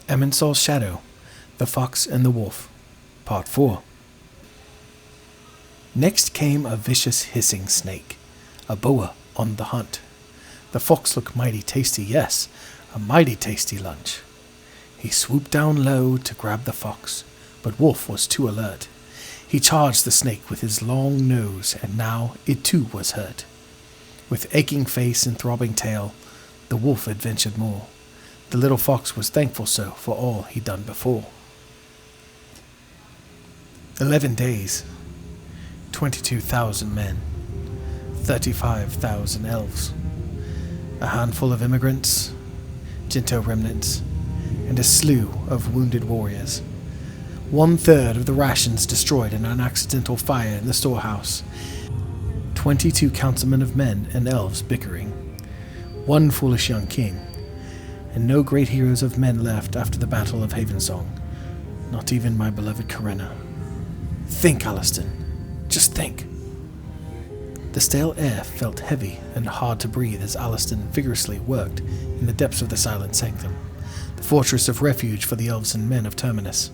Amensol's Shadow, The Fox and the Wolf, Part 4. Next came a vicious hissing snake, a boa on the hunt. The fox looked mighty tasty, yes, a mighty tasty lunch. He swooped down low to grab the fox, but Wolf was too alert. He charged the snake with his long nose, and now it too was hurt. With aching face and throbbing tail, the wolf adventured more. The little fox was thankful so for all he'd done before. 11 days, 22,000 men, 35,000 elves, a handful of immigrants, Jinto remnants, and a slew of wounded warriors. 1/3 of the rations destroyed in an accidental fire in the storehouse. 22 councilmen of men and elves bickering. One foolish young king. And no great heroes of men left after the Battle of Havensong. Not even my beloved Corinna. Think, Alaston. Just think. The stale air felt heavy and hard to breathe as Alaston vigorously worked in the depths of the silent sanctum, the fortress of refuge for the elves and men of Terminus.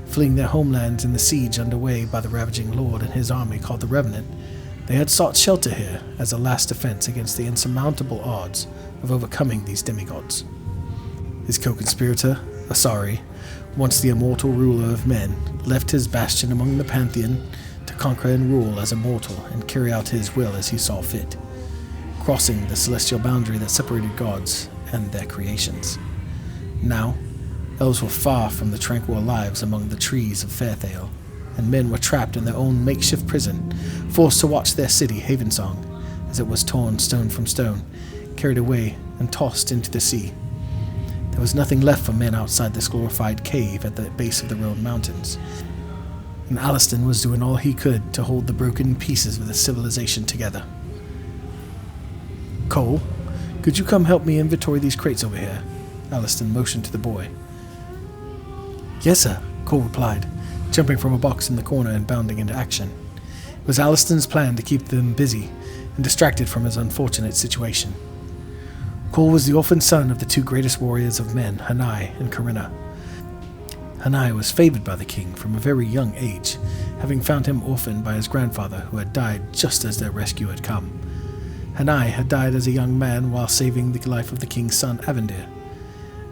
Fleeing their homelands in the siege underway by the ravaging lord and his army called the Revenant, they had sought shelter here as a last defense against the insurmountable odds of overcoming these demigods. His co-conspirator, Asari, once the immortal ruler of men, left his bastion among the Pantheon to conquer and rule as a mortal and carry out his will as he saw fit, crossing the celestial boundary that separated gods and their creations. Now, elves were far from the tranquil lives among the trees of Fairthale, and men were trapped in their own makeshift prison, forced to watch their city, Havensong, as it was torn stone from stone, carried away and tossed into the sea. There was nothing left for men outside this glorified cave at the base of the Roan Mountains, and Alaston was doing all he could to hold the broken pieces of the civilization together. Cole, could you come help me inventory these crates over here? Alaston motioned to the boy. Yes, sir, Cole replied, jumping from a box in the corner and bounding into action. It was Alaston's plan to keep them busy and distracted from his unfortunate situation. Cole was the orphan son of the two greatest warriors of men, Hanai and Corinna. Hanai was favored by the king from a very young age, having found him orphaned by his grandfather who had died just as their rescue had come. Hanai had died as a young man while saving the life of the king's son Avendir,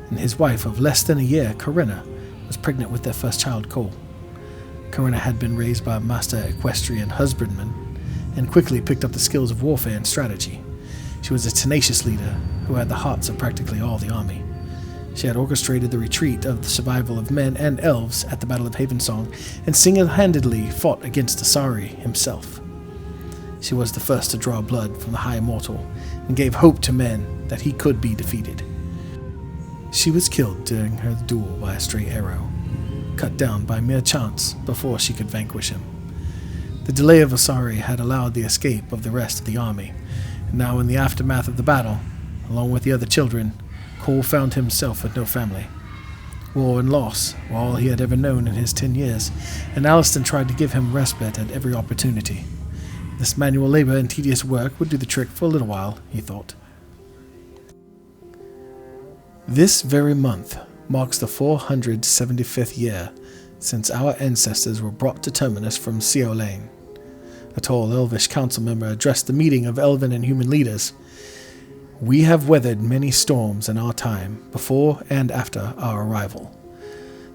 and his wife of less than a year, Corinna, was pregnant with their first child, Cole. Corinna had been raised by a master equestrian husbandman and quickly picked up the skills of warfare and strategy. She was a tenacious leader who had the hearts of practically all the army. She had orchestrated the retreat of the survival of men and elves at the Battle of Havensong and single-handedly fought against Asari himself. She was the first to draw blood from the High Immortal and gave hope to men that he could be defeated. She was killed during her duel by a stray arrow, cut down by mere chance before she could vanquish him. The delay of Asari had allowed the escape of the rest of the army, and now in the aftermath of the battle, along with the other children, Cole found himself with no family. War and loss were all he had ever known in his 10 years, and Alaston tried to give him respite at every opportunity. This manual labor and tedious work would do the trick for a little while, he thought. This very month marks the 475th year since our ancestors were brought to Terminus from Seolane. A tall elvish council member addressed the meeting of elven and human leaders. We have weathered many storms in our time, before and after our arrival.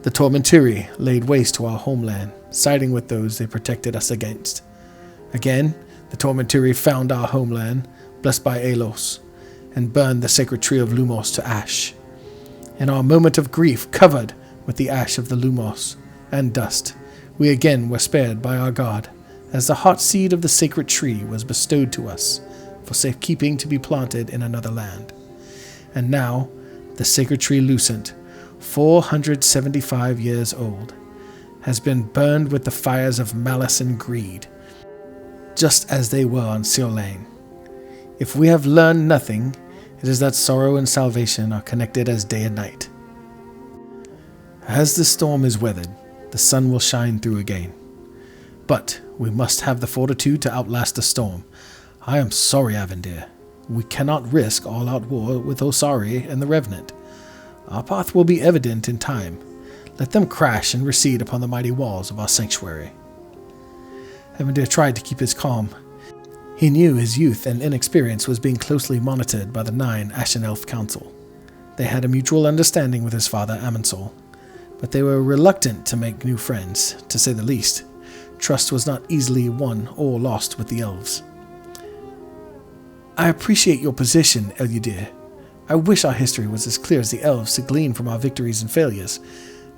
The Tormentiri laid waste to our homeland, siding with those they protected us against. Again, the Tormentiri found our homeland, blessed by Alos, and burned the sacred tree of Lumos to ash. In our moment of grief, covered with the ash of the Lumos and dust, we again were spared by our God, as the hot seed of the sacred tree was bestowed to us for safekeeping to be planted in another land. And now, the sacred tree Lucent, 475 years old, has been burned with the fires of malice and greed, just as they were on Seolane. If we have learned nothing, it is that sorrow and salvation are connected as day and night. As the storm is weathered, the sun will shine through again. But we must have the fortitude to outlast the storm. I am sorry, Avendir. We cannot risk all-out war with Osari and the Revenant. Our path will be evident in time. Let them crash and recede upon the mighty walls of our sanctuary. Avendir tried to keep his calm. He knew his youth and inexperience was being closely monitored by the 9 Ashen Elf Council. They had a mutual understanding with his father, Amensol, but they were reluctant to make new friends, to say the least. Trust was not easily won or lost with the elves. I appreciate your position, Eludir. I wish our history was as clear as the elves to glean from our victories and failures,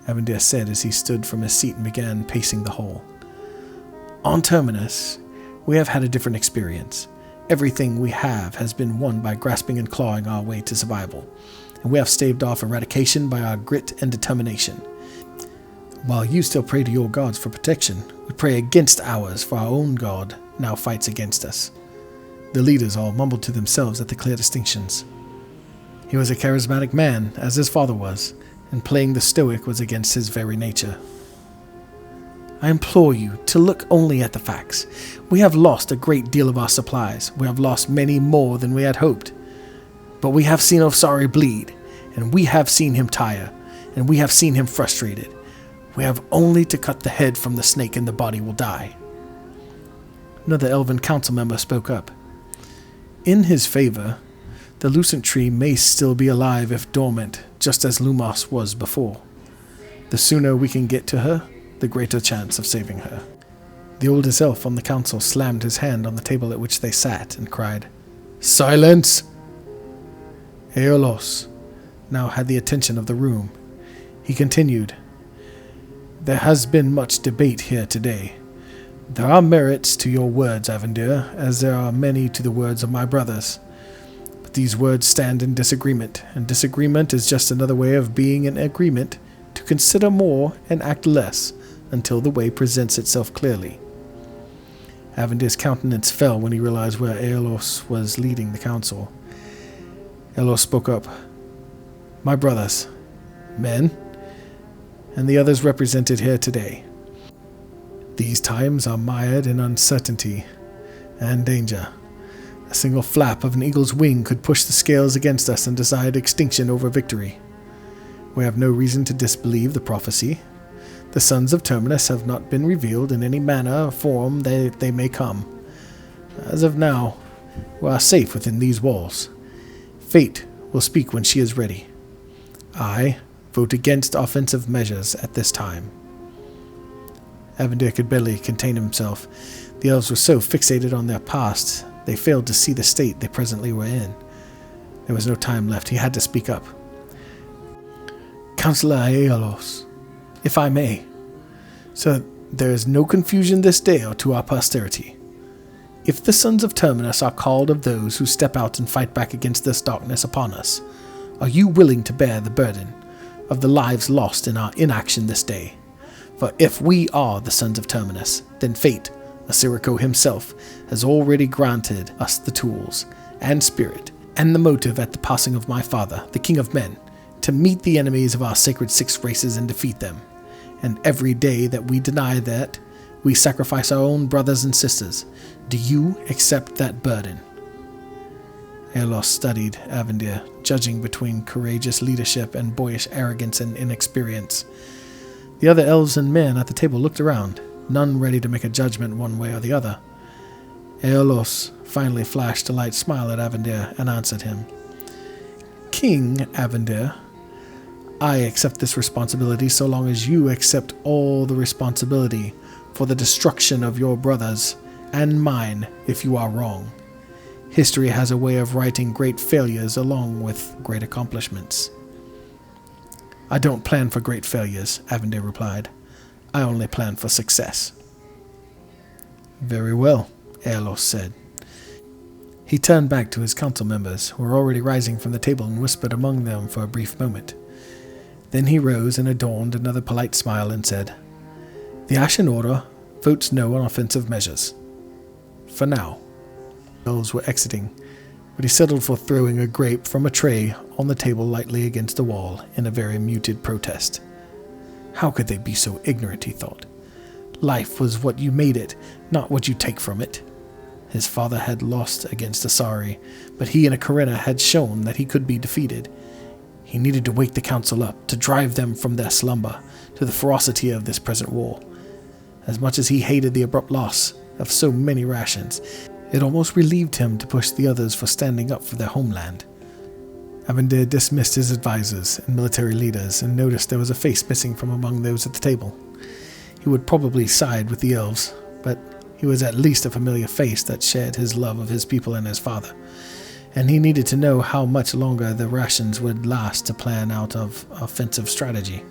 Avendir said as he stood from his seat and began pacing the hall. On Terminus, we have had a different experience. Everything we have has been won by grasping and clawing our way to survival, and we have staved off eradication by our grit and determination. While you still pray to your gods for protection, we pray against ours, for our own god now fights against us. The leaders all mumbled to themselves at the clear distinctions. He was a charismatic man, as his father was, and playing the stoic was against his very nature. I implore you to look only at the facts. We have lost a great deal of our supplies. We have lost many more than we had hoped. But we have seen Osari bleed, and we have seen him tire, and we have seen him frustrated. We have only to cut the head from the snake and the body will die. Another elven council member spoke up. In his favor, the Lucent Tree may still be alive if dormant, just as Lumos was before. The sooner we can get to her, the greater chance of saving her. The oldest elf on the council slammed his hand on the table at which they sat and cried, Silence! Aeolos now had the attention of the room. He continued, There has been much debate here today. There are merits to your words, Avendir, as there are many to the words of my brothers. But these words stand in disagreement, and disagreement is just another way of being in agreement to consider more and act less until the way presents itself clearly. Avendir's countenance fell when he realized where Aeolos was leading the council. Aeolos spoke up. My brothers, men, and the others represented here today. These times are mired in uncertainty and danger. A single flap of an eagle's wing could push the scales against us and decide extinction over victory. We have no reason to disbelieve the prophecy. The sons of Terminus have not been revealed in any manner or form they may come. As of now, we are safe within these walls. Fate will speak when she is ready. I vote against offensive measures at this time. Avendir could barely contain himself. The elves were so fixated on their past, they failed to see the state they presently were in. There was no time left. He had to speak up. Councillor Aeolos, if I may. So there is no confusion this day or to our posterity. If the sons of Terminus are called of those who step out and fight back against this darkness upon us, are you willing to bear the burden of the lives lost in our inaction this day? For if we are the sons of Terminus, then fate, Asirico himself, has already granted us the tools and spirit and the motive at the passing of my father, the King of Men, to meet the enemies of our sacred 6 races and defeat them. And every day that we deny that, we sacrifice our own brothers and sisters. Do you accept that burden? Aeolos studied Avendir, judging between courageous leadership and boyish arrogance and inexperience. The other elves and men at the table looked around, none ready to make a judgment one way or the other. Aeolos finally flashed a light smile at Avendir and answered him. King Avendir, I accept this responsibility so long as you accept all the responsibility for the destruction of your brothers and mine if you are wrong. History has a way of writing great failures along with great accomplishments. I don't plan for great failures, Avendir replied. I only plan for success. Very well, Aeolos said. He turned back to his council members, who were already rising from the table, and whispered among them for a brief moment. Then he rose and adorned another polite smile and said, The Ashen Order votes no on offensive measures. For now. The elves were exiting, but he settled for throwing a grape from a tray on the table lightly against the wall in a very muted protest. How could they be so ignorant, he thought. Life was what you made it, not what you take from it. His father had lost against Asari, but he and Akarina had shown that he could be defeated. He needed to wake the council up, to drive them from their slumber to the ferocity of this present war. As much as he hated the abrupt loss of so many rations, it almost relieved him to push the others for standing up for their homeland. Avendir dismissed his advisors and military leaders and noticed there was a face missing from among those at the table. He would probably side with the elves, but he was at least a familiar face that shared his love of his people and his father, and he needed to know how much longer the rations would last to plan out of offensive strategy.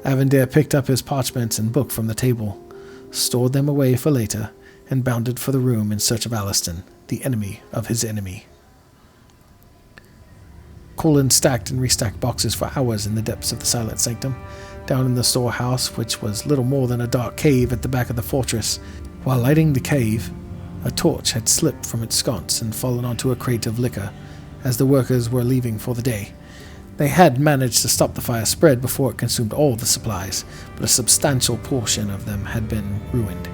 Avendir picked up his parchments and book from the table, stored them away for later, and bounded for the room in search of Aliston, the enemy of his enemy. Colin stacked and restacked boxes for hours in the depths of the Silent Sanctum, down in the storehouse, which was little more than a dark cave at the back of the fortress. While lighting the cave, a torch had slipped from its sconce and fallen onto a crate of liquor as the workers were leaving for the day. They had managed to stop the fire spread before it consumed all the supplies, but a substantial portion of them had been ruined.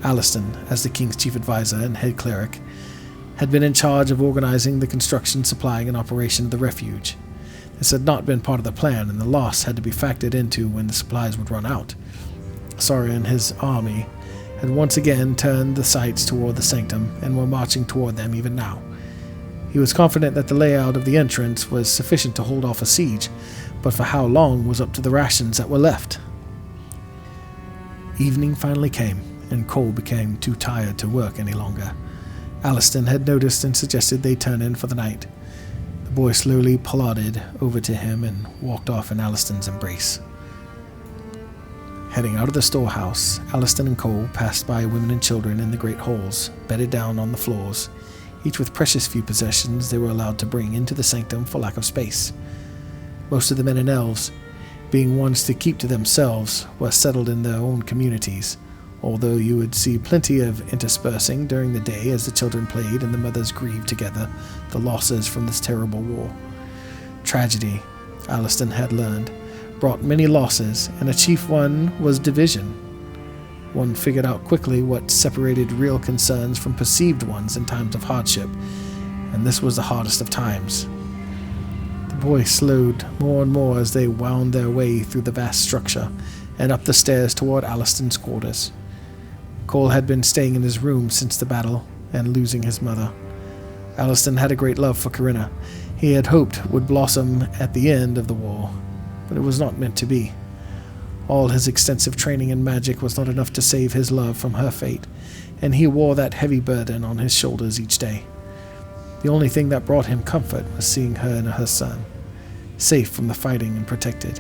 Aliston, as the king's chief advisor and head cleric, had been in charge of organizing the construction, supplying, and operation of the refuge. This had not been part of the plan, and the loss had to be factored into when the supplies would run out. Sora and his army had once again turned the sights toward the sanctum and were marching toward them even now. He was confident that the layout of the entrance was sufficient to hold off a siege, but for how long was up to the rations that were left. Evening finally came, and Cole became too tired to work any longer. Aliston had noticed and suggested they turn in for the night. The boy slowly plodded over to him and walked off in Aliston's embrace. Heading out of the storehouse, Aliston and Cole passed by women and children in the great halls, bedded down on the floors, each with precious few possessions they were allowed to bring into the sanctum for lack of space. Most of the men and elves, being ones to keep to themselves, were settled in their own communities, although you would see plenty of interspersing during the day as the children played and the mothers grieved together the losses from this terrible war. Tragedy, Aliston had learned, brought many losses, and a chief one was division. One figured out quickly what separated real concerns from perceived ones in times of hardship, and this was the hardest of times. The boy slowed more and more as they wound their way through the vast structure and up the stairs toward Aliston's quarters. Cole had been staying in his room since the battle and losing his mother. Aliston had a great love for Corinna. He had hoped would blossom at the end of the war, but it was not meant to be. All his extensive training in magic was not enough to save his love from her fate, and he wore that heavy burden on his shoulders each day. The only thing that brought him comfort was seeing her and her son, safe from the fighting and protected.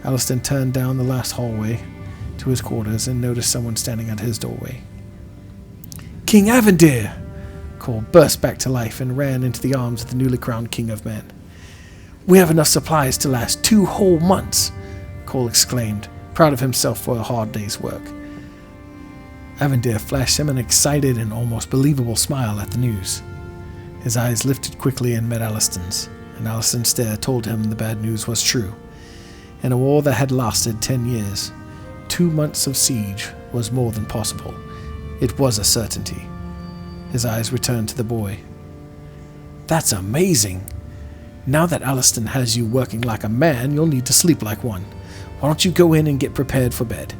Aliston turned down the last hallway to his quarters and noticed someone standing at his doorway. "King Avendir!" Cole burst back to life and ran into the arms of the newly crowned King of Men. "We have enough supplies to last 2 whole months!" Cole exclaimed, proud of himself for a hard day's work. Avendir flashed him an excited and almost believable smile at the news. His eyes lifted quickly and met Aliston's, and Aliston's stare told him the bad news was true. In a war that had lasted 10 years, 2 months of siege was more than possible. It was a certainty. His eyes returned to the boy. "That's amazing! Now that Aliston has you working like a man, you'll need to sleep like one. Why don't you go in and get prepared for bed?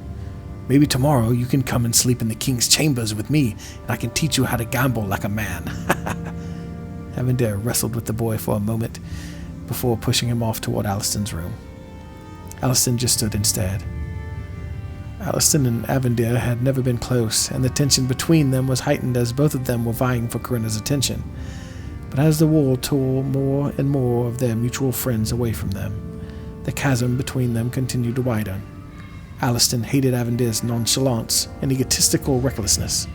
Maybe tomorrow you can come and sleep in the king's chambers with me, and I can teach you how to gamble like a man." Avendir wrestled with the boy for a moment before pushing him off toward Aliston's room. Aliston just stood and stared. Aliston and Avendir had never been close, and the tension between them was heightened as both of them were vying for Corinna's attention. But as the war tore more and more of their mutual friends away from them, the chasm between them continued to widen. Aliston hated Avendir's nonchalance and egotistical recklessness,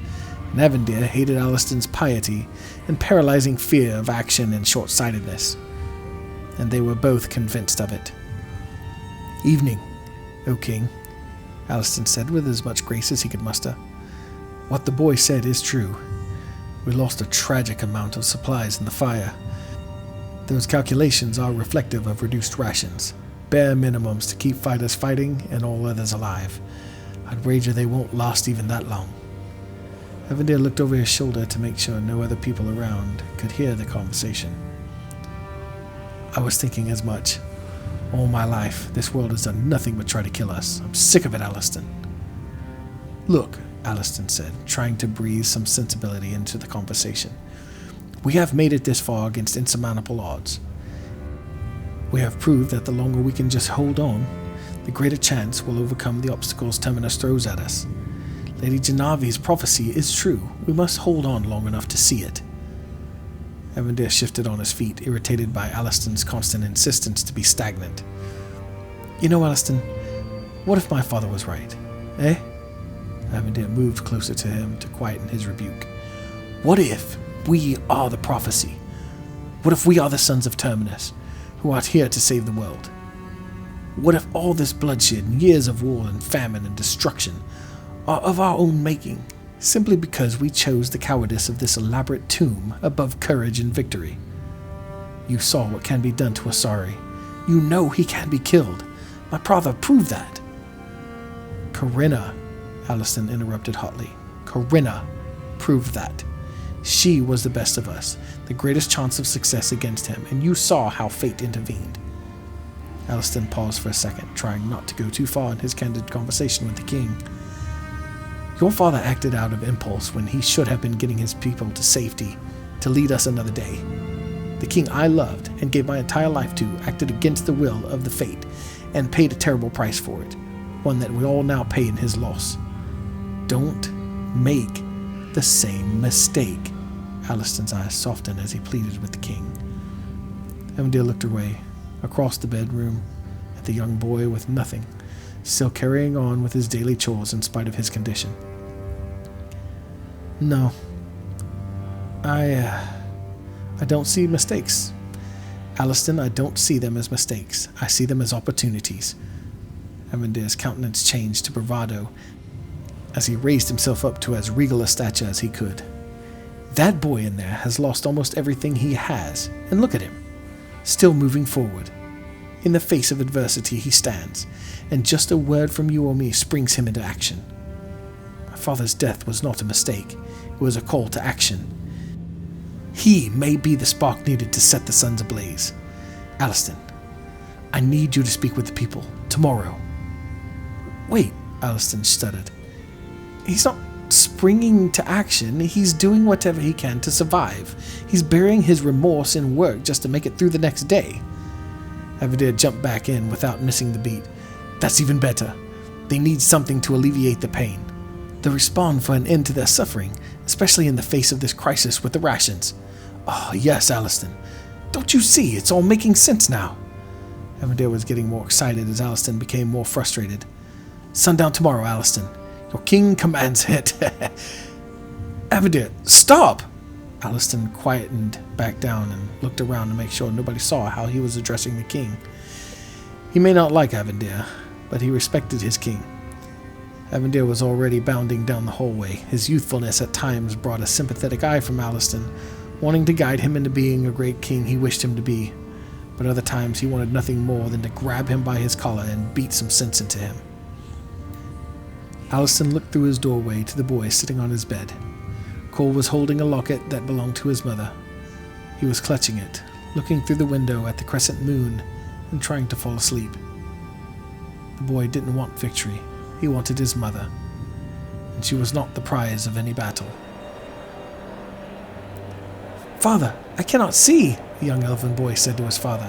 and Avendir hated Aliston's piety and paralyzing fear of action and short-sightedness, and they were both convinced of it. "Evening, O King," Aliston said with as much grace as he could muster. "What the boy said is true. We lost a tragic amount of supplies in the fire. Those calculations are reflective of reduced rations, bare minimums to keep fighters fighting and all others alive. I'd wager they won't last even that long." Avendir looked over his shoulder to make sure no other people around could hear the conversation. I was thinking as much. All my life, this world has done nothing but try to kill us. I'm sick of it, Aliston. Look, Aliston said, trying to breathe some sensibility into the conversation. We have made it this far against insurmountable odds. We have proved that the longer we can just hold on, the greater chance we'll overcome the obstacles Terminus throws at us. Lady Janavi's prophecy is true. We must hold on long enough to see it. Avendir shifted on his feet, irritated by Aliston's constant insistence to be stagnant. You know, Aliston, what if my father was right? Eh? Avendir moved closer to him to quieten his rebuke. What if we are the prophecy? What if we are the sons of Terminus, who are here to save the world? What if all this bloodshed and years of war and famine and destruction are of our own making, simply because we chose the cowardice of this elaborate tomb above courage and victory? You saw what can be done to Asari. You know he can be killed. My brother proved that. Corinna, Aliston interrupted hotly. Corinna proved that. She was the best of us, the greatest chance of success against him, and you saw how fate intervened. Aliston paused for a second, trying not to go too far in his candid conversation with the king. Your father acted out of impulse when he should have been getting his people to safety, to lead us another day. The king I loved and gave my entire life to acted against the will of the fate, and paid a terrible price for it, one that we all now pay in his loss. Don't make the same mistake. Aliston's eyes softened as he pleaded with the king. Avendir looked away, across the bedroom, at the young boy with nothing, still carrying on with his daily chores in spite of his condition. No. I don't see mistakes. Aliston, I don't see them as mistakes. I see them as opportunities. Avendir's countenance changed to bravado as he raised himself up to as regal a stature as he could. That boy in there has lost almost everything he has, and look at him, still moving forward. In the face of adversity he stands, and just a word from you or me springs him into action. My father's death was not a mistake. It was a call to action. He may be the spark needed to set the suns ablaze. Aliston, I need you to speak with the people, tomorrow. Wait, Aliston stuttered. He's not springing to action. He's doing whatever he can to survive. He's burying his remorse in work just to make it through the next day. Avendir jumped back in without missing the beat. That's even better. They need something to alleviate the pain. They'll respond for an end to their suffering, especially in the face of this crisis with the rations. Oh, yes, Aliston. Don't you see? It's all making sense now. Avendir was getting more excited as Aliston became more frustrated. Sundown tomorrow, Aliston. Your king commands it. Avendir, stop! Aliston quietened back down and looked around to make sure nobody saw how he was addressing the king. He may not like Avendir, but he respected his king. Avendir was already bounding down the hallway. His youthfulness at times brought a sympathetic eye from Aliston, wanting to guide him into being a great king he wished him to be, but other times he wanted nothing more than to grab him by his collar and beat some sense into him. Aliston looked through his doorway to the boy sitting on his bed. Cole was holding a locket that belonged to his mother. He was clutching it, looking through the window at the crescent moon and trying to fall asleep. The boy didn't want victory. He wanted his mother, and she was not the prize of any battle. Father, I cannot see, the young elven boy said to his father,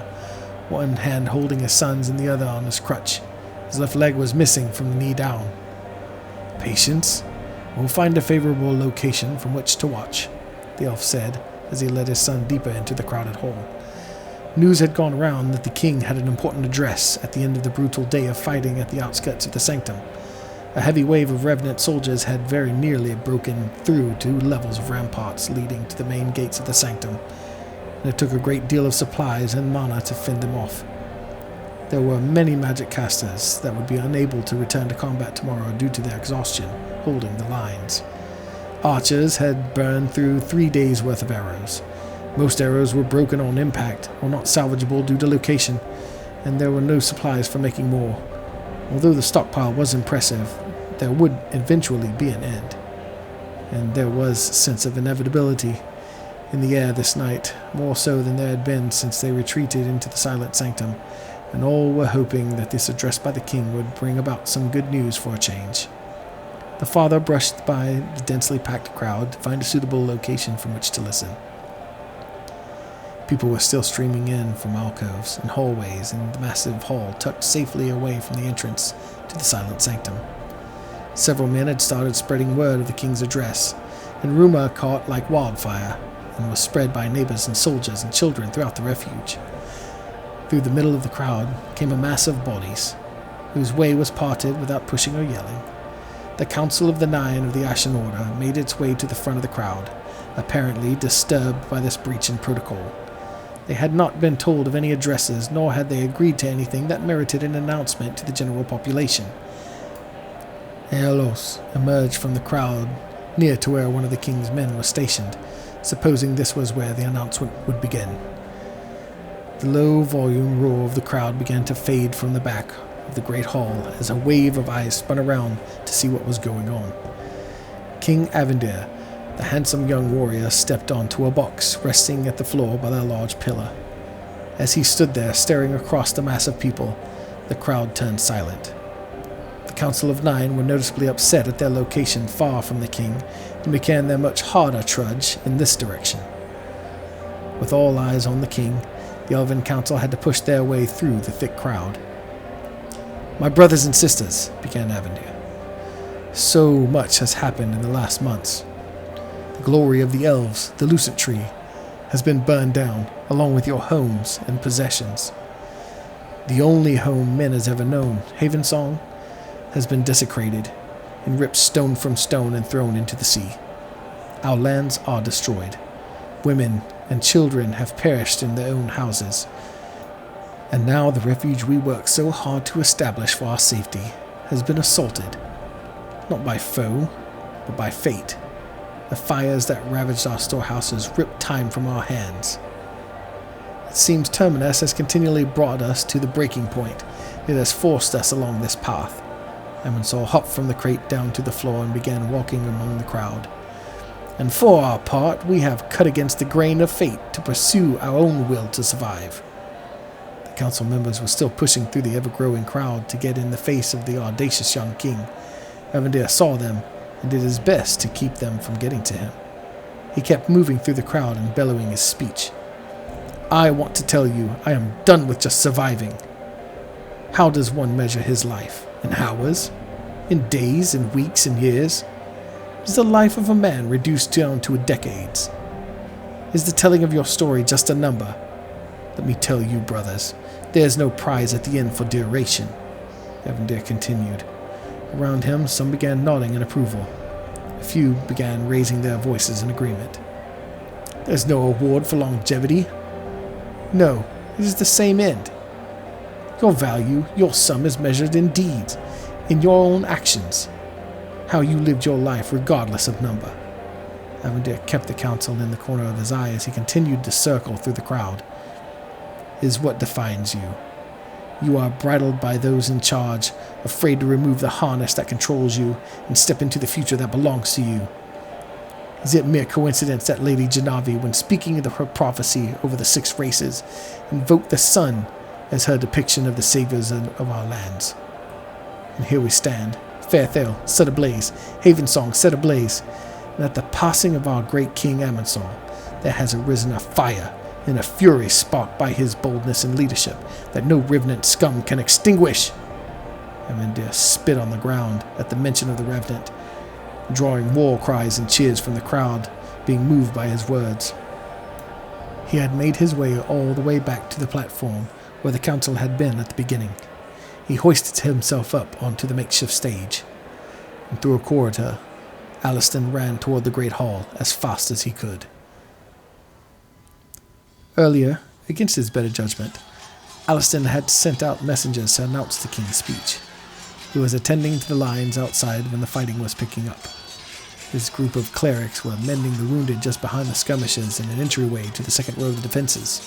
one hand holding his son's and the other on his crutch. His left leg was missing from the knee down. Patience. We'll find a favorable location from which to watch, the elf said as he led his son deeper into the crowded hall. News had gone around that the king had an important address at the end of the brutal day of fighting at the outskirts of the sanctum. A heavy wave of revenant soldiers had very nearly broken through 2 levels of ramparts leading to the main gates of the sanctum, and it took a great deal of supplies and mana to fend them off. There were many magic casters that would be unable to return to combat tomorrow due to their exhaustion, holding the lines. Archers had burned through 3 days' worth of arrows. Most arrows were broken on impact, or not salvageable due to location, and there were no supplies for making more. Although the stockpile was impressive, there would eventually be an end, and there was a sense of inevitability. in the air this night, more so than there had been since they retreated into the silent sanctum, and all were hoping that this address by the king would bring about some good news for a change. The father brushed by the densely packed crowd to find a suitable location from which to listen. People were still streaming in from alcoves and hallways in the massive hall tucked safely away from the entrance to the silent sanctum. Several men had started spreading word of the king's address, and rumor caught like wildfire and was spread by neighbors and soldiers and children throughout the refuge. Through the middle of the crowd came a mass of bodies, whose way was parted without pushing or yelling. The Council of the Nine of the Ashen Order made its way to the front of the crowd, apparently disturbed by this breach in protocol. They had not been told of any addresses, nor had they agreed to anything that merited an announcement to the general population. Amensols emerged from the crowd near to where one of the king's men was stationed, supposing this was where the announcement would begin. The low-volume roar of the crowd began to fade from the back of the great hall as a wave of eyes spun around to see what was going on. King Avendir, the handsome young warrior, stepped onto a box resting at the floor by a large pillar. As he stood there staring across the mass of people, the crowd turned silent. The Council of Nine were noticeably upset at their location far from the king and began their much harder trudge in this direction. With all eyes on the king, the Elven Council had to push their way through the thick crowd. "My brothers and sisters," began Avendir, "so much has happened in the last months. The glory of the elves, the Lucent Tree, has been burned down, along with your homes and possessions. The only home men has ever known, Amensols, has been desecrated and ripped stone from stone and thrown into the sea. Our lands are destroyed. Women and children have perished in their own houses. And now the refuge we worked so hard to establish for our safety has been assaulted, not by foe, but by fate. The fires that ravaged our storehouses ripped time from our hands. It seems Terminus has continually brought us to the breaking point. It has forced us along this path." Amensols hopped from the crate down to the floor and began walking among the crowd. "And for our part, we have cut against the grain of fate to pursue our own will to survive." The council members were still pushing through the ever-growing crowd to get in the face of the audacious young king. Avendir saw them and did his best to keep them from getting to him. He kept moving through the crowd and bellowing his speech. "I want to tell you, I am done with just surviving. How does one measure his life? In hours? In days and weeks and years? Is the life of a man reduced down to decades? Is the telling of your story just a number? Let me tell you, brothers, there is no prize at the end for duration." Avendir continued. Around him, some began nodding in approval. A few began raising their voices in agreement. "There's no award for longevity. No, it is the same end. Your value, your sum is measured in deeds, in your own actions, how you lived your life regardless of number." Avendir kept the council in the corner of his eye as he continued to circle through the crowd. "Is what defines you. You are bridled by those in charge, afraid to remove the harness that controls you and step into the future that belongs to you. Is it mere coincidence that Lady Janavi, when speaking of her prophecy over the 6 races, invoked the sun as her depiction of the saviors of our lands? And here we stand, Fairthale set ablaze, Havensong set ablaze, and at the passing of our great King Amensols, there has arisen a fire and a fury sparked by his boldness and leadership that no revenant scum can extinguish." Avendir spit on the ground at the mention of the revenant, drawing war cries and cheers from the crowd, being moved by his words. He had made his way all the way back to the platform where the council had been at the beginning. He hoisted himself up onto the makeshift stage, and through a corridor, Aliston ran toward the great hall as fast as he could. Earlier, against his better judgment, Aliston had sent out messengers to announce the king's speech. He was attending to the lines outside when the fighting was picking up. His group of clerics were mending the wounded just behind the skirmishers in an entryway to the second row of the defenses.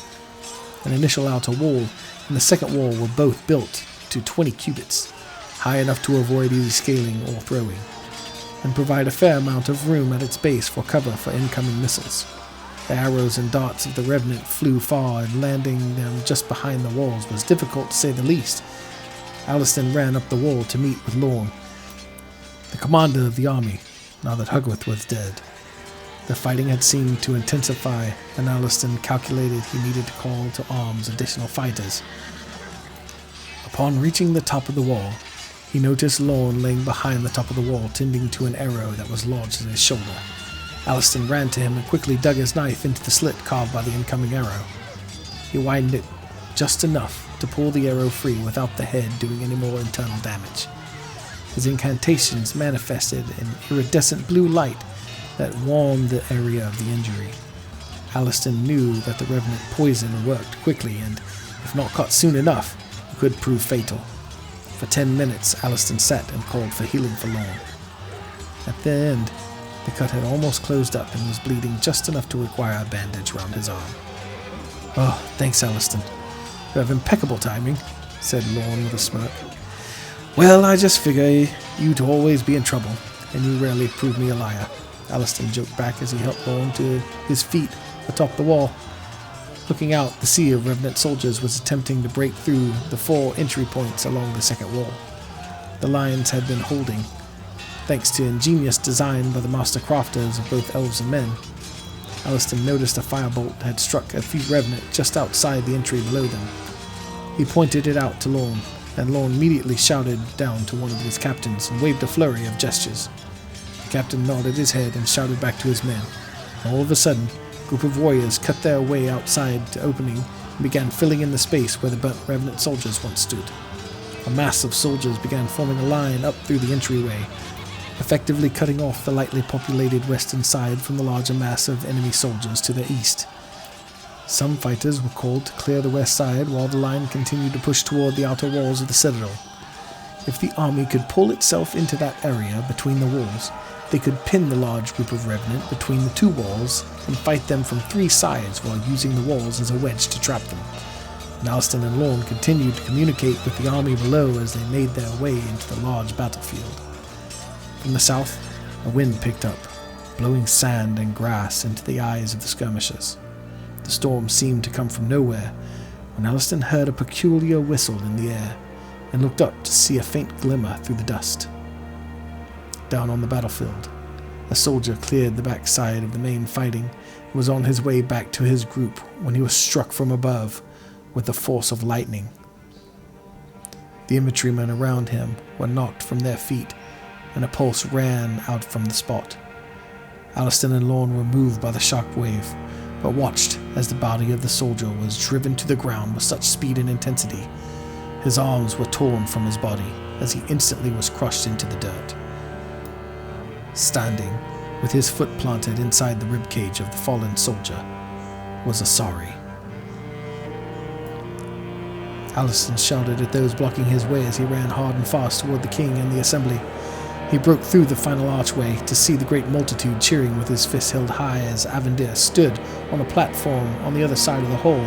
An initial outer wall and the second wall were both built to 20 cubits, high enough to avoid easy scaling or throwing, and provide a fair amount of room at its base for cover for incoming missiles. The arrows and darts of the revenant flew far, and landing them just behind the walls was difficult to say the least. Alastan ran up the wall to meet with Lorne, the commander of the army, now that Hugworth was dead. The fighting had seemed to intensify, and Alastan calculated he needed to call to arms additional fighters. Upon reaching the top of the wall, he noticed Lorne laying behind the top of the wall, tending to an arrow that was lodged in his shoulder. Alastan ran to him and quickly dug his knife into the slit carved by the incoming arrow. He widened it just enough to pull the arrow free without the head doing any more internal damage. His incantations manifested an iridescent blue light that warmed the area of the injury. Alastan knew that the revenant poison worked quickly and, if not caught soon enough, could prove fatal. For 10 minutes, Alastan sat and called for healing for Lorne. At the end, the cut had almost closed up and was bleeding just enough to require a bandage around his arm. "Oh, thanks, Alastan. You have impeccable timing," said Lorne with a smirk. "Well, I just figure you'd always be in trouble, and you rarely prove me a liar," Alastan joked back as he helped Lorne to his feet atop the wall. Looking out, the sea of revenant soldiers was attempting to break through the 4 entry points along the second wall. The lions had been holding, thanks to ingenious design by the master crafters of both elves and men. Alastan noticed a firebolt had struck a few revenant just outside the entry below them. He pointed it out to Lorne, and Lorne immediately shouted down to one of his captains and waved a flurry of gestures. The captain nodded his head and shouted back to his men. All of a sudden, a group of warriors cut their way outside the opening and began filling in the space where the burnt revenant soldiers once stood. A mass of soldiers began forming a line up through the entryway, effectively cutting off the lightly populated western side from the larger mass of enemy soldiers to the east. Some fighters were called to clear the west side while the line continued to push toward the outer walls of the citadel. If the army could pull itself into that area between the walls, they could pin the large group of revenant between the 2 walls and fight them from 3 sides while using the walls as a wedge to trap them. Alastan and Lorne continued to communicate with the army below as they made their way into the large battlefield. From the south, a wind picked up, blowing sand and grass into the eyes of the skirmishers. The storm seemed to come from nowhere, when Alastan heard a peculiar whistle in the air, and looked up to see a faint glimmer through the dust. Down on the battlefield, a soldier cleared the backside of the main fighting and was on his way back to his group when he was struck from above with the force of lightning. The infantrymen around him were knocked from their feet, and a pulse ran out from the spot. Alastan and Lorne were moved by the shock wave, but watched as the body of the soldier was driven to the ground with such speed and intensity. His arms were torn from his body as he instantly was crushed into the dirt. Standing, with his foot planted inside the ribcage of the fallen soldier, was Asari. Alastan shouted at those blocking his way as he ran hard and fast toward the king and the assembly. He broke through the final archway to see the great multitude cheering with his fists held high as Avendir stood on a platform on the other side of the hall.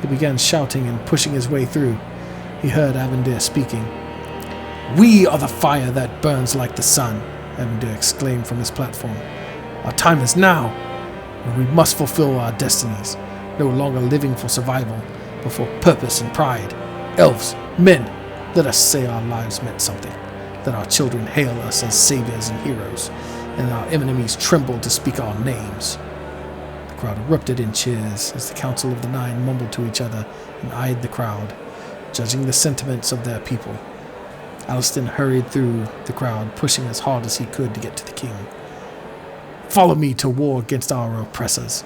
He began shouting and pushing his way through. He heard Avendir speaking. "We are the fire that burns like the sun," Avendir exclaimed from his platform. "Our time is now, and we must fulfill our destinies, no longer living for survival, but for purpose and pride. Elves, men, let us say our lives meant something. Let our children hail us as saviors and heroes, and our enemies tremble to speak our names." The crowd erupted in cheers as the Council of the Nine mumbled to each other and eyed the crowd, judging the sentiments of their people. Alastan hurried through the crowd, pushing as hard as he could to get to the king. "Follow me to war against our oppressors,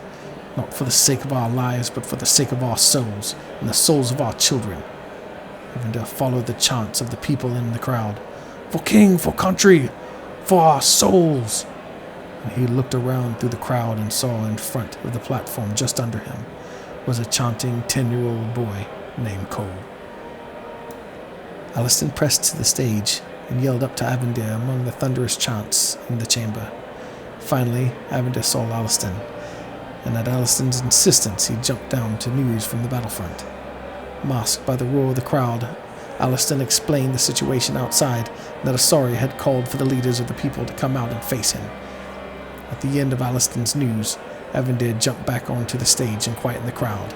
not for the sake of our lives, but for the sake of our souls and the souls of our children." Avendir followed the chants of the people in the crowd. "For king, for country, for our souls!" And he looked around through the crowd and saw in front of the platform just under him was a chanting 10-year-old boy named Cole. Alastan pressed to the stage and yelled up to Avendir among the thunderous chants in the chamber. Finally, Avendir saw Alastan, and at Alastan's insistence he jumped down to news from the battlefront. Masked by the roar of the crowd, Alastan explained the situation outside, and that Asari had called for the leaders of the people to come out and face him. At the end of Alastan's news, Avendir jumped back onto the stage and quietened the crowd.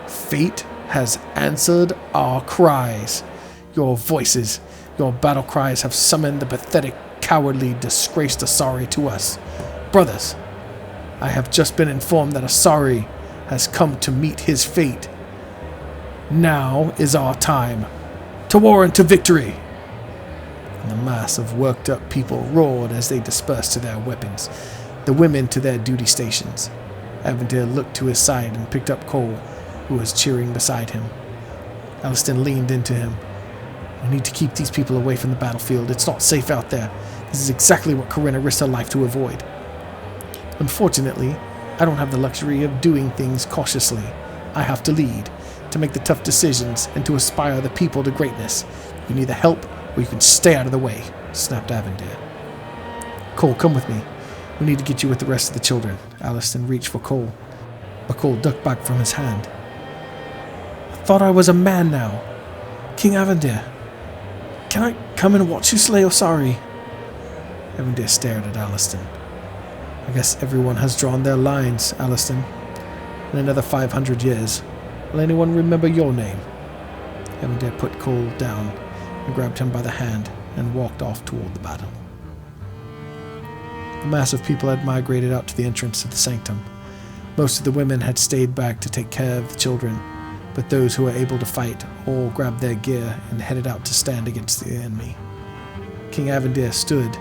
Fate has answered our cries. Your voices, your battle cries have summoned the pathetic, cowardly, disgraced Asari to us. Brothers, I have just been informed that Asari has come to meet his fate. Now is our time. To war and to victory! And the mass of worked-up people roared as they dispersed to their weapons, the women to their duty stations. Avendir looked to his side and picked up Cole, who was cheering beside him. Aliston leaned into him. We need to keep these people away from the battlefield. It's not safe out there. This is exactly what Corinna risked her life to avoid. Unfortunately, I don't have the luxury of doing things cautiously. I have to lead, to make the tough decisions, and to aspire the people to greatness. You can either help, or you can stay out of the way, snapped Avendir. Cole, come with me. We need to get you with the rest of the children. Aliston reached for Cole, but Cole ducked back from his hand. I thought I was a man now. King Avendir, can I come and watch you slay Asari? Avendir stared at Aliston. I guess everyone has drawn their lines, Aliston. In another 500 years, will anyone remember your name? Avendir put Cole down and grabbed him by the hand and walked off toward the battle. A mass of people had migrated out to the entrance of the sanctum. Most of the women had stayed back to take care of the children, but those who were able to fight all grabbed their gear and headed out to stand against the enemy. King Avendir stood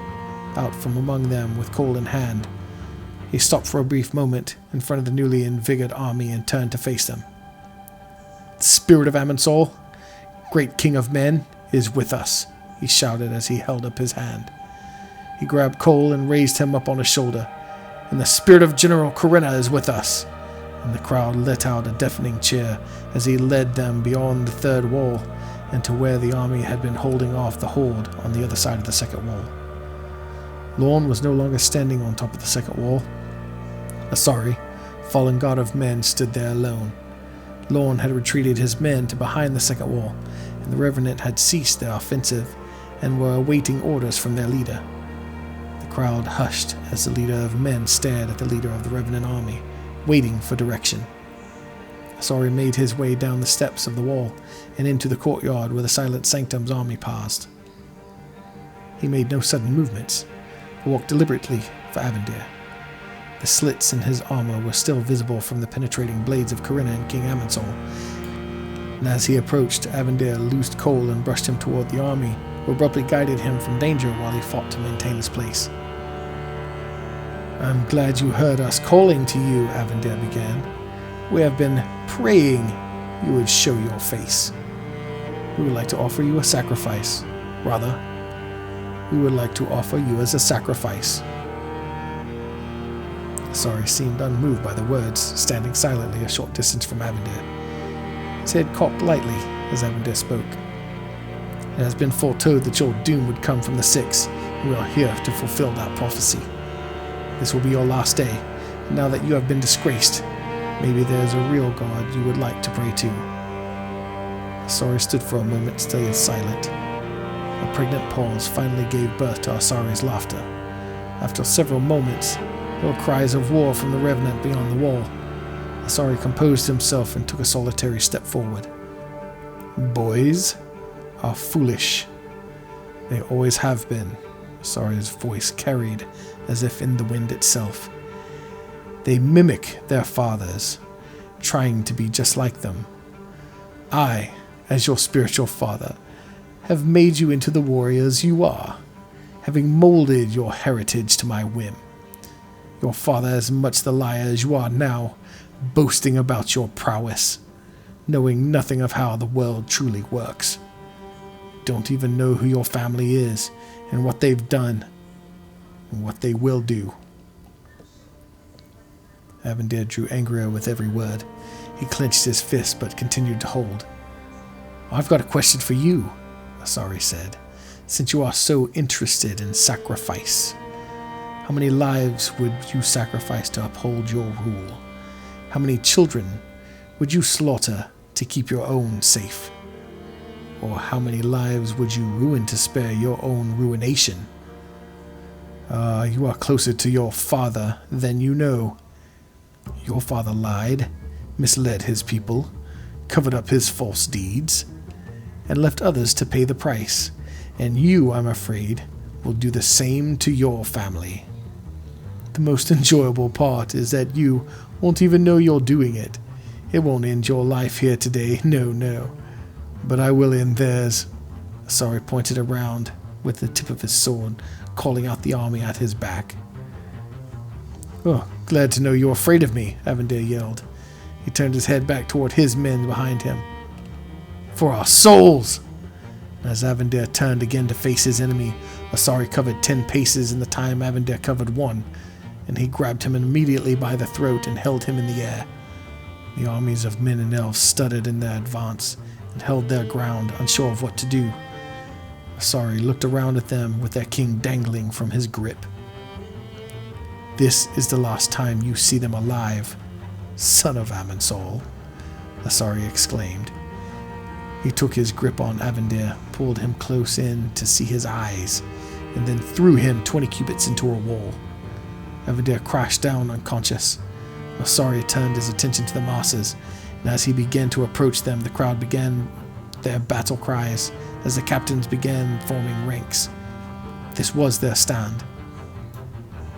out from among them with Cole in hand. He stopped for a brief moment in front of the newly invigorated army and turned to face them. The spirit of Amensol, great king of men, is with us, he shouted as he held up his hand. He grabbed Cole and raised him up on his shoulder. And the spirit of General Corinna is with us. And the crowd let out a deafening cheer as he led them beyond the third wall and to where the army had been holding off the horde on the other side of the second wall. Lorn was no longer standing on top of the second wall. Asari, fallen god of men, stood there alone. Lorn had retreated his men to behind the second wall, and the Revenant had ceased their offensive and were awaiting orders from their leader. The crowd hushed as the leader of men stared at the leader of the Revenant army, waiting for direction. Asari made his way down the steps of the wall and into the courtyard where the Silent Sanctum's army paused. He made no sudden movements, but walked deliberately for Avendir. The slits in his armor were still visible from the penetrating blades of Corinna and King Amensol, and as he approached, Avendir loosed Cole and brushed him toward the army, who abruptly guided him from danger while he fought to maintain his place. I'm glad you heard us calling to you, Avendir began. We have been praying you would show your face. We would like to offer you a sacrifice. Rather, we would like to offer you as a sacrifice. Asari seemed unmoved by the words, standing silently a short distance from Avendir. His head cocked lightly as Avendir spoke. It has been foretold that your doom would come from the Six, and we are here to fulfill that prophecy. This will be your last day, and now that you have been disgraced, maybe there is a real God you would like to pray to. Asari stood for a moment, staying silent. A pregnant pause finally gave birth to Asari's laughter. After several moments, there were cries of war from the Revenant beyond the wall. Asari composed himself and took a solitary step forward. Boys are foolish. They always have been. Asari's voice carried as if in the wind itself. They mimic their fathers, trying to be just like them. I, as your spiritual father, have made you into the warriors you are, having molded your heritage to my whim. Your father is much the liar as you are now, boasting about your prowess, knowing nothing of how the world truly works. Don't even know who your family is, and what they've done, and what they will do. Avendir drew angrier with every word. He clenched his fist but continued to hold. I've got a question for you, Asari said, since you are so interested in sacrifice. How many lives would you sacrifice to uphold your rule? How many children would you slaughter to keep your own safe? Or how many lives would you ruin to spare your own ruination? You are closer to your father than you know. Your father lied, misled his people, covered up his false deeds, and left others to pay the price. And you, I'm afraid, will do the same to your family. The most enjoyable part is that you won't even know you're doing it. It won't end your life here today, no. But I will end theirs. Asari pointed around with the tip of his sword, calling out the army at his back. Oh, glad to know you're afraid of me, Avendir yelled. He turned his head back toward his men behind him. For our souls! As Avendir turned again to face his enemy, Asari covered 10 paces in the time Avendir covered 1, and he grabbed him immediately by the throat and held him in the air. The armies of men and elves stuttered in their advance and held their ground, unsure of what to do. Asari looked around at them with their king dangling from his grip. This is the last time you see them alive, son of Amensol, Asari exclaimed. He took his grip on Avendir, pulled him close in to see his eyes, and then threw him 20 cubits into a wall. Avendir crashed down unconscious. Asari turned his attention to the masses, and as he began to approach them, the crowd began their battle cries as the captains began forming ranks. This was their stand.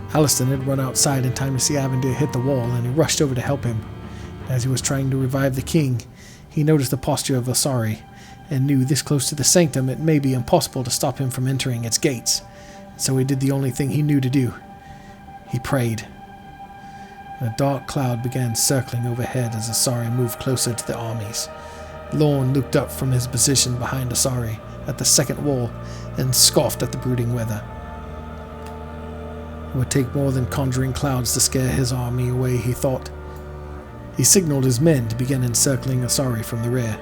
Alistan had run outside in time to see Avendir hit the wall, and he rushed over to help him. As he was trying to revive the king, he noticed the posture of Asari, and knew this close to the sanctum it may be impossible to stop him from entering its gates. So he did the only thing he knew to do. He prayed. A dark cloud began circling overhead as Asari moved closer to the armies. Lorne looked up from his position behind Asari at the second wall and scoffed at the brooding weather. It would take more than conjuring clouds to scare his army away, he thought. He signaled his men to begin encircling Asari from the rear.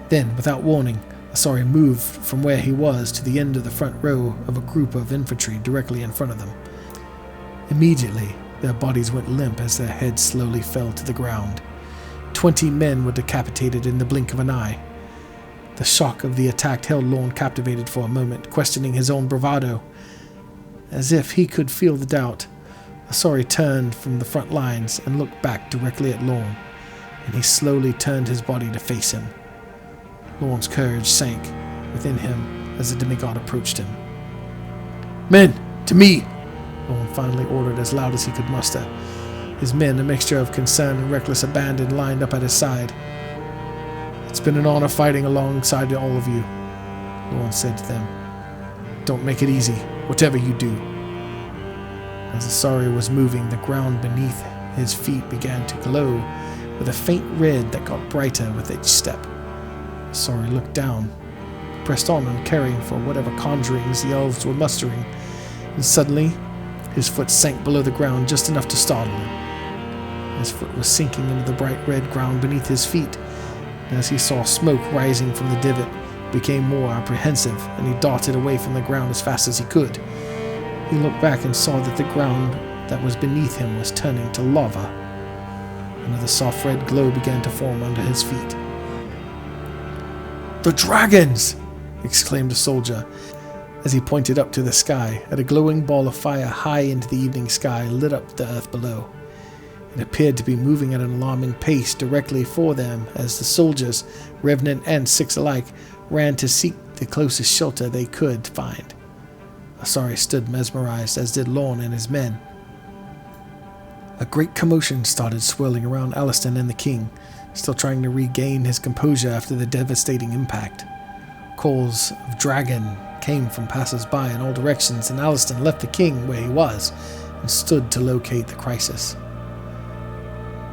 Then, without warning, Asari moved from where he was to the end of the front row of a group of infantry directly in front of them. Immediately, their bodies went limp as their heads slowly fell to the ground. 20 men were decapitated in the blink of an eye. The shock of the attack held Lorne captivated for a moment, questioning his own bravado. As if he could feel the doubt, Asari turned from the front lines and looked back directly at Lorne, and he slowly turned his body to face him. Lorne's courage sank within him as the demigod approached him. Men, to me! Lorne finally ordered as loud as he could muster. His men, a mixture of concern and reckless abandon, lined up at his side. It's been an honor fighting alongside all of you, Lorne said to them. Don't make it easy, whatever you do. As Asari was moving, the ground beneath his feet began to glow with a faint red that got brighter with each step. Asari looked down, pressed on and caring for whatever conjurings the elves were mustering, and suddenly his foot sank below the ground just enough to startle him. His foot was sinking into the bright red ground beneath his feet, and as he saw smoke rising from the divot, he became more apprehensive, and he darted away from the ground as fast as he could. He looked back and saw that the ground that was beneath him was turning to lava. Another soft red glow began to form under his feet. "The dragons!" exclaimed a soldier as he pointed up to the sky at a glowing ball of fire high into the evening sky lit up the earth below. It appeared to be moving at an alarming pace directly for them as the soldiers, Revenant and Six alike, ran to seek the closest shelter they could find. Asari stood mesmerized, as did Lorne and his men. A great commotion started swirling around Alistan and the king, still trying to regain his composure after the devastating impact. Calls of dragon came from passers-by in all directions, and Alistan left the king where he was and stood to locate the crisis.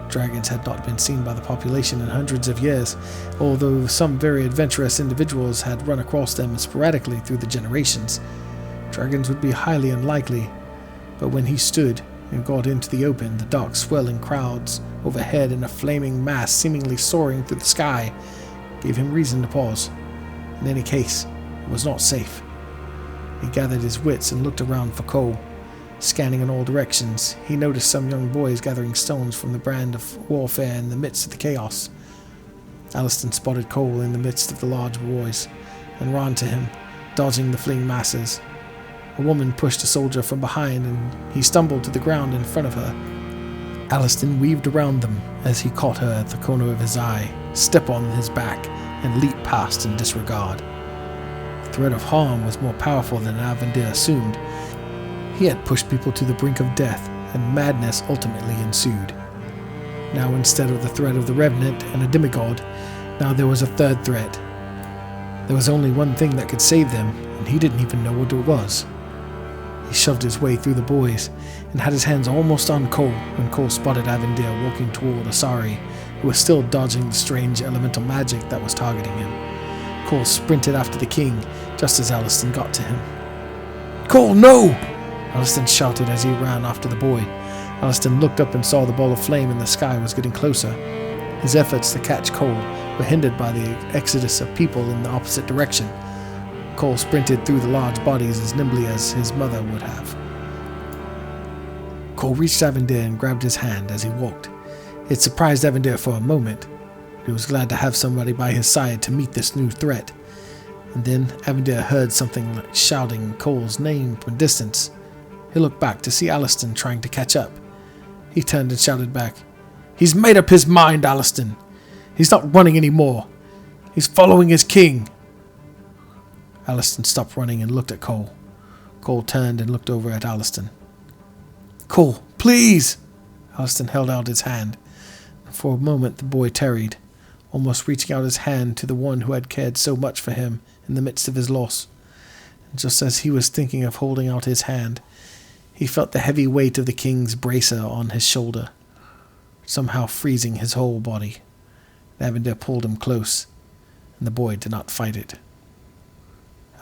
Dragons had not been seen by the population in hundreds of years, although some very adventurous individuals had run across them sporadically through the generations. Dragons would be highly unlikely, but when he stood and got into the open, the dark swirling crowds overhead and a flaming mass seemingly soaring through the sky gave him reason to pause. In any case, it was not safe. He gathered his wits and looked around for Cole. Scanning in all directions, he noticed some young boys gathering stones from the brand of warfare in the midst of the chaos. Alistan spotted Cole in the midst of the large boys and ran to him, dodging the fleeing masses. A woman pushed a soldier from behind, and he stumbled to the ground in front of her. Aliston weaved around them as he caught her at the corner of his eye, step on his back, and leap past in disregard. The threat of harm was more powerful than Avendir assumed. He had pushed people to the brink of death, and madness ultimately ensued. Now, instead of the threat of the Revenant and a demigod, now there was a third threat. There was only one thing that could save them, and he didn't even know what it was. He shoved his way through the boys and had his hands almost on Cole when Cole spotted Avendir walking toward Asari, who was still dodging the strange elemental magic that was targeting him. Cole sprinted after the king just as Aliston got to him. "Cole, no!" Aliston shouted as he ran after the boy. Aliston looked up and saw the ball of flame in the sky was getting closer. His efforts to catch Cole were hindered by the exodus of people in the opposite direction. Cole sprinted through the large bodies as nimbly as his mother would have. Cole reached Avendir and grabbed his hand as he walked. It surprised Avendir for a moment. He was glad to have somebody by his side to meet this new threat. And then Avendir heard something like shouting Cole's name from a distance. He looked back to see Aliston trying to catch up. He turned and shouted back, "He's made up his mind, Aliston. He's not running anymore. He's following his king." Aliston stopped running and looked at Cole. Cole turned and looked over at Aliston. "Cole, please!" Aliston held out his hand. For a moment the boy tarried, almost reaching out his hand to the one who had cared so much for him in the midst of his loss. And just as he was thinking of holding out his hand, he felt the heavy weight of the king's bracer on his shoulder, somehow freezing his whole body. Avendir pulled him close, and the boy did not fight it.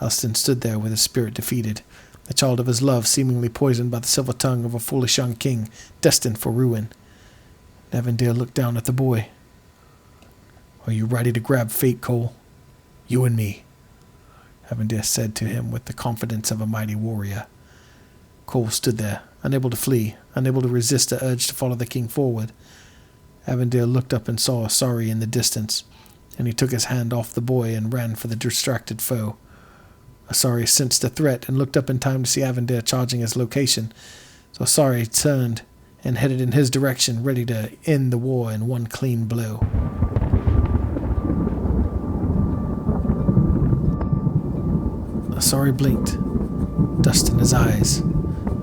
Aliston stood there with his spirit defeated, the child of his love seemingly poisoned by the silver tongue of a foolish young king, destined for ruin. Avendir looked down at the boy. "Are you ready to grab fate, Cole? You and me," Avendir said to him with the confidence of a mighty warrior. Cole stood there, unable to flee, unable to resist the urge to follow the king forward. Avendir looked up and saw Asari in the distance, and he took his hand off the boy and ran for the distracted foe. Asari sensed the threat and looked up in time to see Avendir charging his location, so Asari turned and headed in his direction, ready to end the war in one clean blow. Asari blinked, dust in his eyes,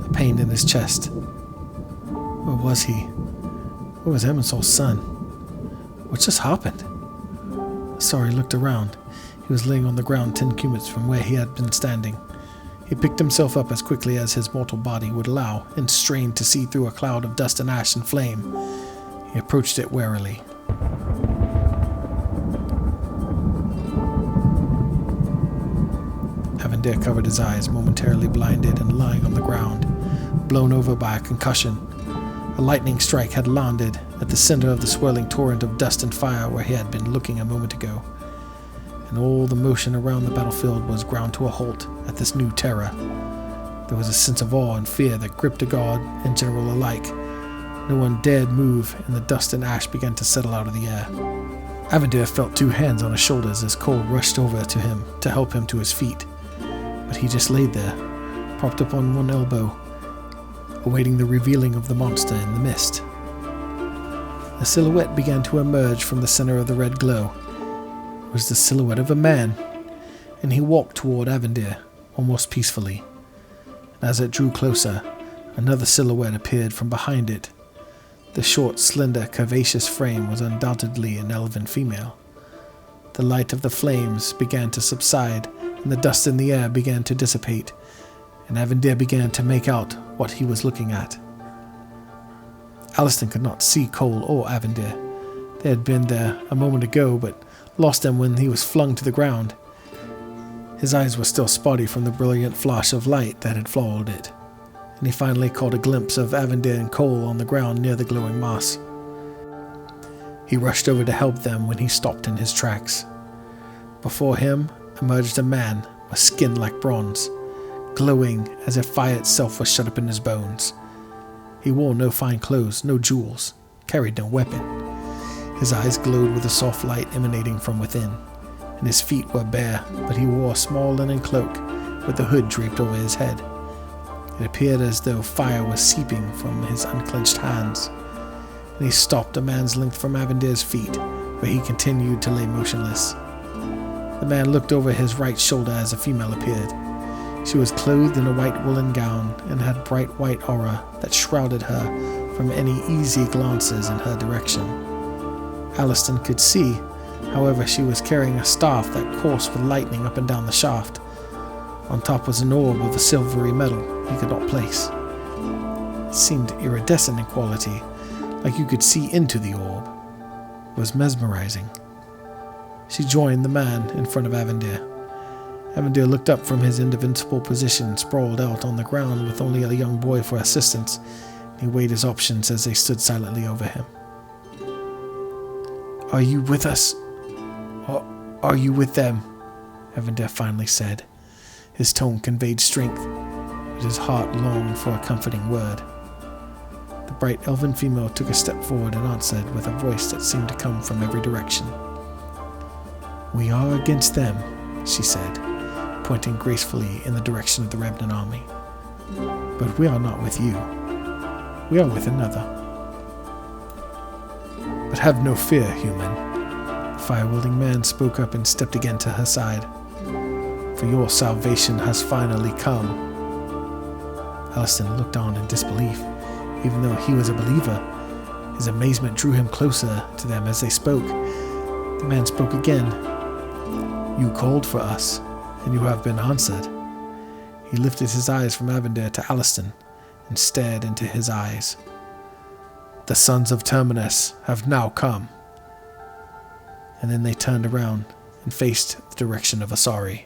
a pain in his chest. Where was he? Where was Amensol's son? What just happened? Asari looked around. He was laying on the ground 10 cubits from where he had been standing. He picked himself up as quickly as his mortal body would allow and strained to see through a cloud of dust and ash and flame. He approached it warily. Avendir covered his eyes, momentarily blinded and lying on the ground, blown over by a concussion. A lightning strike had landed at the center of the swirling torrent of dust and fire where he had been looking a moment ago, and all the motion around the battlefield was ground to a halt at this new terror. There was a sense of awe and fear that gripped the guard and general alike. No one dared move, and the dust and ash began to settle out of the air. Avendir felt 2 hands on his shoulders as Cole rushed over to him to help him to his feet. But he just laid there, propped up on one elbow, awaiting the revealing of the monster in the mist. A silhouette began to emerge from the center of the red glow. It was the silhouette of a man, and he walked toward Avendir, almost peacefully. As it drew closer, another silhouette appeared from behind it. The short, slender, curvaceous frame was undoubtedly an elven female. The light of the flames began to subside, and the dust in the air began to dissipate, and Avendir began to make out what he was looking at. Aliston could not see Cole or Avendir. They had been there a moment ago, but lost them when he was flung to the ground. His eyes were still spotty from the brilliant flash of light that had followed it, and he finally caught a glimpse of Avendir and Cole on the ground near the glowing mass. He rushed over to help them when he stopped in his tracks. Before him emerged a man with skin like bronze, glowing as if fire itself was shut up in his bones. He wore no fine clothes, no jewels, carried no weapon. His eyes glowed with a soft light emanating from within, and his feet were bare, but he wore a small linen cloak with the hood draped over his head. It appeared as though fire was seeping from his unclenched hands. and he stopped a man's length from Avendir's feet, where he continued to lay motionless. The man looked over his right shoulder as a female appeared. She was clothed in a white woolen gown and had bright white aura that shrouded her from any easy glances in her direction. Aliston could see, however, she was carrying a staff that coursed with lightning up and down the shaft. On top was an orb of a silvery metal he could not place. It seemed iridescent in quality, like you could see into the orb. It was mesmerizing. She joined the man in front of Avendir. Avendir looked up from his indefensible position, sprawled out on the ground with only a young boy for assistance. He weighed his options as they stood silently over him. "Are you with us? Or are you with them?" Avendir finally said. His tone conveyed strength, but his heart longed for a comforting word. The bright elven female took a step forward and answered with a voice that seemed to come from every direction. "We are against them," she said, pointing gracefully in the direction of the Revenant army. "But we are not with you. We are with another. But have no fear, human." The fire-wielding man spoke up and stepped again to her side. "For your salvation has finally come." Aliston looked on in disbelief. Even though he was a believer, his amazement drew him closer to them as they spoke. The man spoke again. "You called for us, and you have been answered." He lifted his eyes from Avendir to Aliston and stared into his eyes. "The sons of Terminus have now come." And then they turned around and faced the direction of Asari.